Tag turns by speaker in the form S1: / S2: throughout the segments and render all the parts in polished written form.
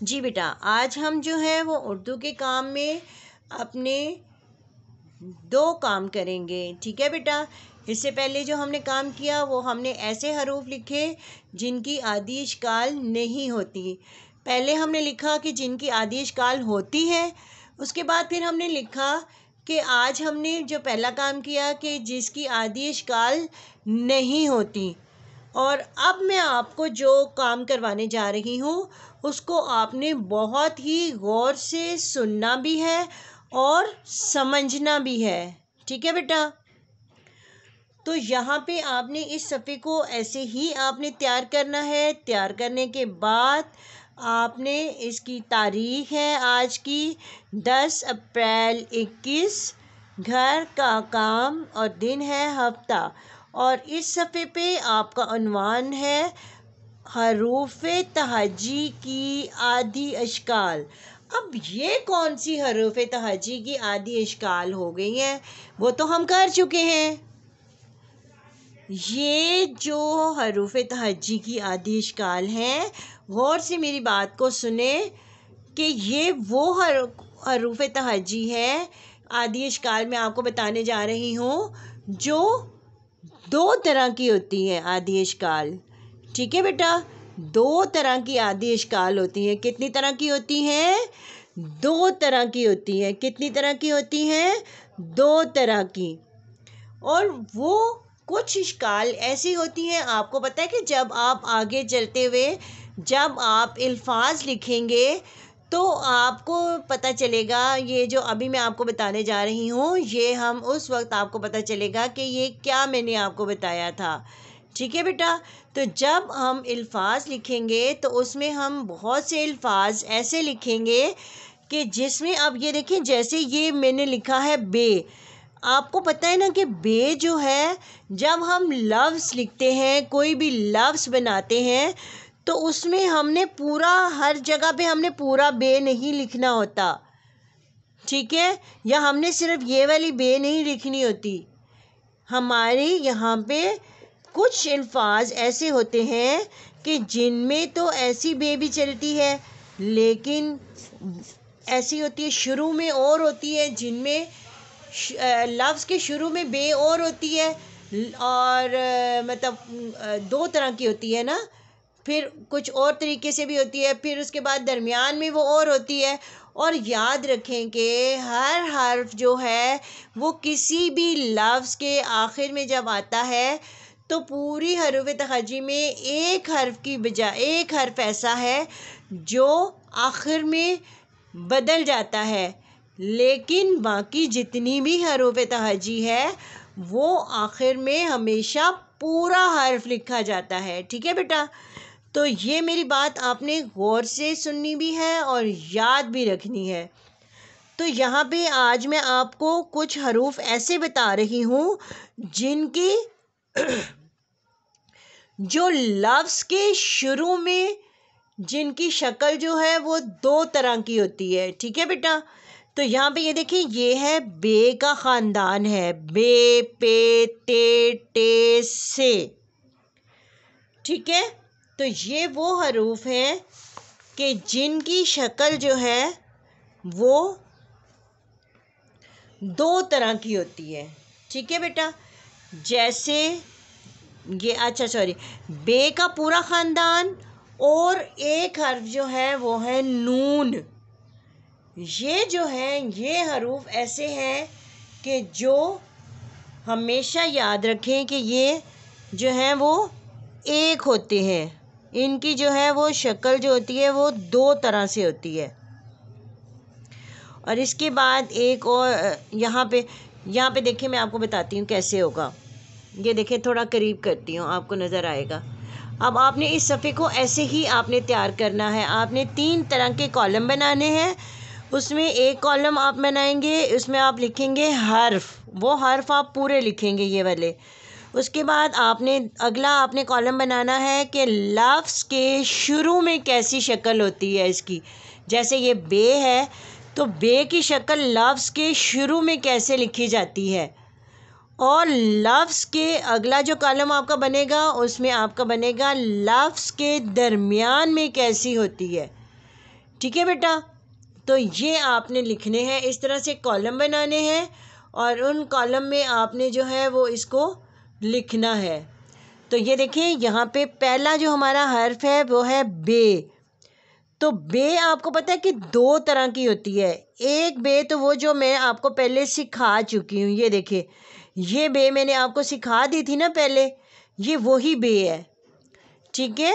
S1: जी बेटा, आज हम जो है वो उर्दू के काम में अपने 2 काम करेंगे। ठीक है बेटा। इससे पहले जो हमने काम किया वो हमने ऐसे हरूफ लिखे जिनकी आदि इश्काल नहीं होती। पहले हमने लिखा कि जिनकी आदि इश्काल होती है, उसके बाद फिर हमने लिखा कि आज हमने जो पहला काम किया कि जिसकी आदि इश्काल नहीं होती। और अब मैं आपको जो काम करवाने जा रही हूँ उसको आपने बहुत ही गौर से सुनना भी है और समझना भी है। ठीक है बेटा। तो यहाँ पे आपने इस सफ़े को ऐसे ही आपने तैयार करना है। तैयार करने के बाद आपने इसकी तारीख़ है आज की 10 अप्रैल 21, घर का काम और दिन है हफ्ता। और इस सफ़े पे आपका उन्वान है हरूफ तहजी की आदि अश्काल। अब ये कौन सी हरूफ तहजी की आदि अश्काल हो गई हैं, वो तो हम कर चुके हैं। ये जो हरूफ तहजी की आदि अश्काल हैं, गौर से मेरी बात को सुने कि ये वो हरूफ तहजी है आदि अश्काल मैं आपको बताने जा रही हूँ जो 2 तरह की होती है आदि अश्काल। ठीक है बेटा, 2 तरह की आदि इश्काल होती हैं। कितनी तरह की होती हैं? 2 तरह की होती हैं। कितनी तरह की होती हैं? 2 तरह की। और वो कुछ इश्काल ऐसी होती हैं, आपको पता है कि जब आप आगे चलते हुए जब आप अल्फाज लिखेंगे तो आपको पता चलेगा, ये जो अभी मैं आपको बताने जा रही हूँ ये हम उस वक्त आपको पता चलेगा कि ये क्या मैंने आपको बताया था। ठीक है बेटा। तो जब हम अल्फाज लिखेंगे तो उसमें हम बहुत से अल्फाज ऐसे लिखेंगे कि जिसमें अब ये देखें, जैसे ये मैंने लिखा है बे। आपको पता है ना कि बे जो है, जब हम लफ्ज़ लिखते हैं, कोई भी लफ्ज़ बनाते हैं तो उसमें हमने पूरा हर जगह पे हमने पूरा बे नहीं लिखना होता। ठीक है। या हमने सिर्फ ये वाली बे नहीं लिखनी होती। हमारे यहाँ पे कुछ अल्फाज ऐसे होते हैं कि जिनमें तो ऐसी बे भी चलती है, लेकिन ऐसी होती है शुरू में और होती है जिनमें लफ्ज़ के शुरू में बे और होती है। और मतलब 2 तरह की होती है ना, फिर कुछ और तरीके से भी होती है, फिर उसके बाद दरमियान में वो और होती है। और याद रखें कि हर हर्फ जो है वो किसी भी लफ्ज़ के आखिर में जब आता है तो पूरी हरूफ तहजी में एक हर्फ की बजाय एक हर्फ ऐसा है जो आखिर में बदल जाता है, लेकिन बाकी जितनी भी हरूफ तहजी है वो आखिर में हमेशा पूरा हर्फ लिखा जाता है। ठीक है बेटा। तो ये मेरी बात आपने गौर से सुननी भी है और याद भी रखनी है। तो यहाँ पे आज मैं आपको कुछ हरूफ ऐसे बता रही हूँ जिनकी जो लफ्ज़ के शुरू में जिनकी शक्ल जो है वो 2 तरह की होती है। ठीक है बेटा। तो यहाँ पे ये देखिए, ये है बे का ख़ानदान है, बे, पे, ते, टे, से। ठीक है। तो ये वो हरूफ हैं कि जिनकी शक्ल जो है वो 2 तरह की होती है। ठीक है बेटा। जैसे ये बे का पूरा ख़ानदान और एक हर्फ जो है वो है नून। ये जो है ये हरूफ ऐसे हैं कि जो हमेशा याद रखें कि ये जो है वो एक होते हैं। इनकी जो है वो शक्ल जो होती है वो 2 तरह से होती है। और इसके बाद एक और यहाँ पे देखिए, मैं आपको बताती हूँ कैसे होगा। ये देखिए, थोड़ा करीब करती हूँ, आपको नज़र आएगा। अब आपने इस सफ़े को ऐसे ही आपने तैयार करना है। आपने 3 तरह के कॉलम बनाने हैं। उसमें एक कॉलम आप बनाएंगे, उसमें आप लिखेंगे हर्फ, वो हर्फ आप पूरे लिखेंगे ये वाले। उसके बाद आपने कॉलम बनाना है कि लफ्ज़ के शुरू में कैसी शक्ल होती है इसकी। जैसे ये बे है तो बे की शक्ल लफ्ज़ के शुरू में कैसे लिखी जाती है। और लफ्ज़ के अगला जो कॉलम आपका बनेगा उसमें आपका बनेगा लफ्ज़ के दरमियान में कैसी होती है। ठीक है बेटा। तो ये आपने लिखने हैं, इस तरह से कॉलम बनाने हैं और उन कॉलम में आपने जो है वो इसको लिखना है। तो ये देखिए यहाँ पे पहला जो हमारा हर्फ है वो है बे। तो बे आपको पता है कि दो तरह की होती है। एक बे तो वो जो मैं आपको पहले सिखा चुकी हूँ, ये देखिए ये बे मैंने आपको सिखा दी थी ना पहले, ये वही बे है। ठीक है।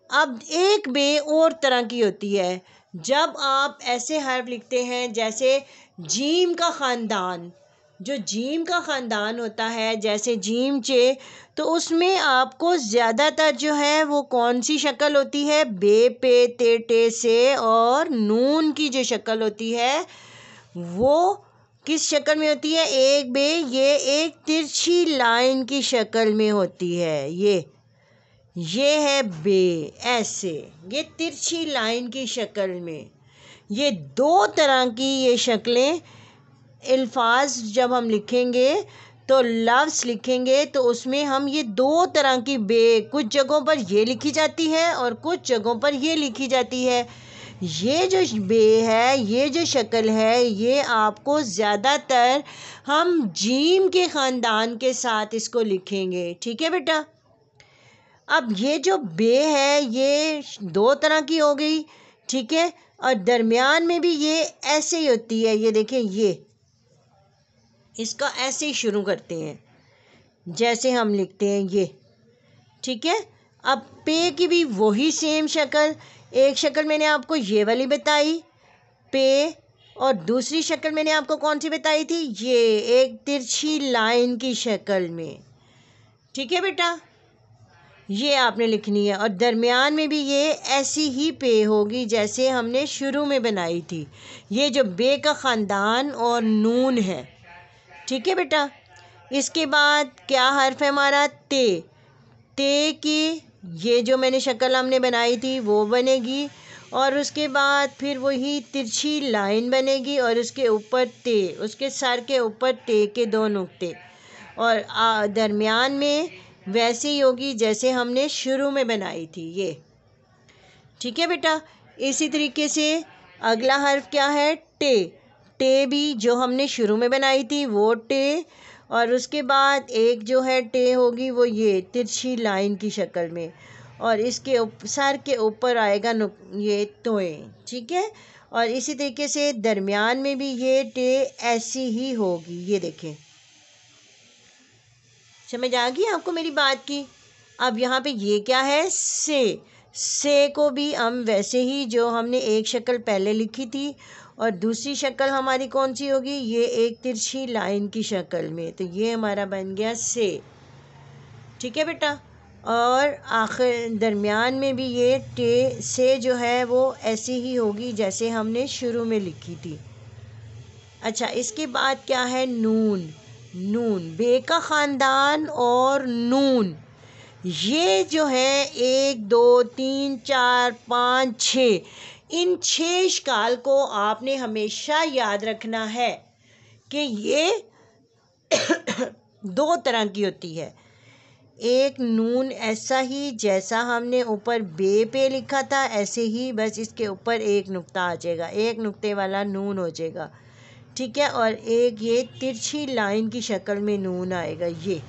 S1: अब एक बे और तरह की होती है, जब आप ऐसे हर्फ लिखते हैं जैसे जीम का ख़ानदान, जो जीम का ख़ानदान होता है जैसे जीम चे, तो उसमें आपको ज़्यादातर जो है वो कौन सी शक्ल होती है, बे पे ते टे से, और नून की जो शक्ल होती है वो किस शक्ल में होती है, एक बे ये एक तिरछी लाइन की शक्ल में होती है। ये है बे, ऐसे ये तिरछी लाइन की शक्ल में। ये दो तरह की ये शक्लें अल्फाज जब हम लिखेंगे तो लफ्ज़ लिखेंगे तो उसमें हम ये दो तरह की बे, कुछ जगहों पर ये लिखी जाती है और कुछ जगहों पर ये लिखी जाती है। ये जो बे है, ये जो शक्ल है, ये आपको ज़्यादातर हम जीम के ख़ानदान के साथ इसको लिखेंगे। ठीक है बेटा। अब ये जो बे है ये दो तरह की हो गई। ठीक है। और दरमियान में भी ये ऐसे ही होती है, ये देखें, ये इसका ऐसे ही शुरू करते हैं जैसे हम लिखते हैं ये। ठीक है। अब पे की भी वही सेम शक्ल, एक शक्ल मैंने आपको ये वाली बताई पे, और दूसरी शक्ल मैंने आपको कौन सी बताई थी, ये एक तिरछी लाइन की शक्ल में। ठीक है बेटा, ये आपने लिखनी है। और दरमियान में भी ये ऐसी ही पे होगी जैसे हमने शुरू में बनाई थी। ये जो बे का ख़ानदान और नून है। ठीक है बेटा। इसके बाद क्या हर्फ है हमारा, ते। ते की ये जो मैंने शक्ल हमने बनाई थी वो बनेगी, और उसके बाद फिर वही तिरछी लाइन बनेगी और उसके ऊपर ते, उसके सर के ऊपर ते के दो नुक्ते, और दरमियान में वैसी होगी जैसे हमने शुरू में बनाई थी ये। ठीक है बेटा। इसी तरीके से अगला हर्फ क्या है, टे। टे भी जो हमने शुरू में बनाई थी वो टे, और उसके बाद एक जो है टे होगी वो ये तिरछी लाइन की शक्ल में, और इसके सर के ऊपर आएगा ये तोए। ठीक है। और इसी तरीके से दरमियान में भी ये टे ऐसी ही होगी, ये देखें। समझ आ गई आपको मेरी बात की। अब यहाँ पे ये क्या है, से को भी हम वैसे ही जो हमने एक शक्ल पहले लिखी थी, और दूसरी शक्ल हमारी कौन सी होगी, ये एक तिरछी लाइन की शक्ल में, तो ये हमारा बन गया से। ठीक है बेटा। और आखिर दरमियान में भी ये टे से जो है वो ऐसी ही होगी जैसे हमने शुरू में लिखी थी। अच्छा, इसके बाद क्या है, नून। नून, बे का ख़ानदान और नून, ये जो है 1 2 3 4 5 6, इन 6 इश्काल को आपने हमेशा याद रखना है कि ये दो तरह की होती है। एक नून ऐसा ही जैसा हमने ऊपर बे पे लिखा था ऐसे ही, बस इसके ऊपर एक नुक्ता आ जाएगा, एक नुक्ते वाला नून हो जाएगा। ठीक है। और एक ये तिरछी लाइन की शक्ल में नून आएगा, ये।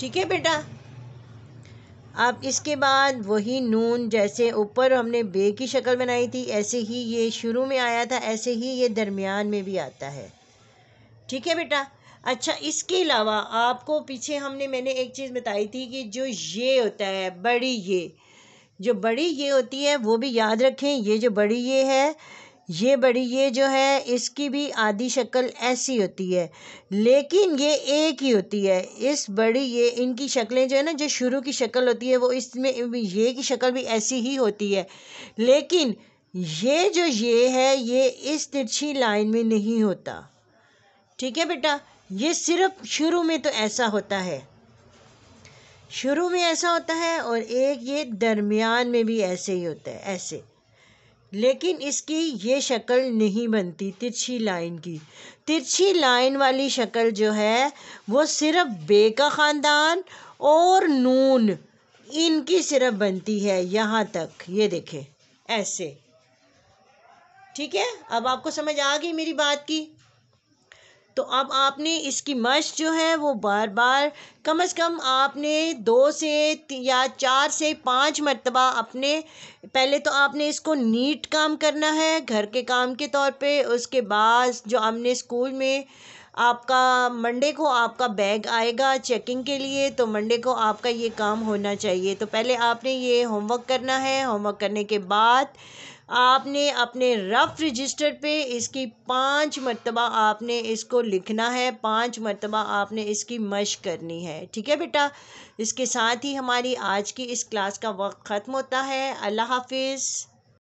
S1: ठीक है बेटा। अब इसके बाद वही नून जैसे ऊपर हमने बे की शक्ल बनाई थी ऐसे ही ये शुरू में आया था, ऐसे ही ये दरमियान में भी आता है। ठीक है बेटा। अच्छा, इसके अलावा आपको पीछे मैंने एक चीज़ बताई थी कि जो ये होता है बड़ी ये, जो बड़ी ये होती है वो भी याद रखें। ये जो बड़ी ये है, ये बड़ी ये जो है इसकी भी आधी शक्ल ऐसी होती है, लेकिन ये एक ही होती है। इस बड़ी ये, इनकी शक्लें जो है ना, जो शुरू की शक्ल होती है वो इसमें ये की शक्ल भी ऐसी ही होती है, लेकिन ये जो ये है ये इस तिरछी लाइन में नहीं होता। ठीक है बेटा। ये सिर्फ शुरू में तो ऐसा होता है, शुरू में ऐसा होता है, और एक ये दरमियान में भी ऐसे ही होता है, ऐसे। लेकिन इसकी ये शक्ल नहीं बनती तिरछी लाइन की। तिरछी लाइन वाली शक्ल जो है वो सिर्फ बे का ख़ानदान और नून, इनकी सिर्फ बनती है यहाँ तक। ये देखें, ऐसे। ठीक है, अब आपको समझ आ गई मेरी बात की। तो अब आपने इसकी मश्क जो है वो बार बार, कम से कम आपने 2 से या 4 से 5 मरतबा अपने, पहले तो आपने इसको नीट काम करना है घर के काम के तौर पे। उसके बाद जो हमने स्कूल में आपका मंडे को आपका बैग आएगा चेकिंग के लिए, तो मंडे को आपका ये काम होना चाहिए। तो पहले आपने ये होमवर्क करना है। होमवर्क करने के बाद आपने अपने रफ़ रजिस्टर पे इसकी 5 मरतबा आपने इसको लिखना है, 5 मरतबा आपने इसकी मश्क करनी है। ठीक है बेटा, इसके साथ ही हमारी आज की इस क्लास का वक्त ख़त्म होता है। अल्लाह हाफिज़।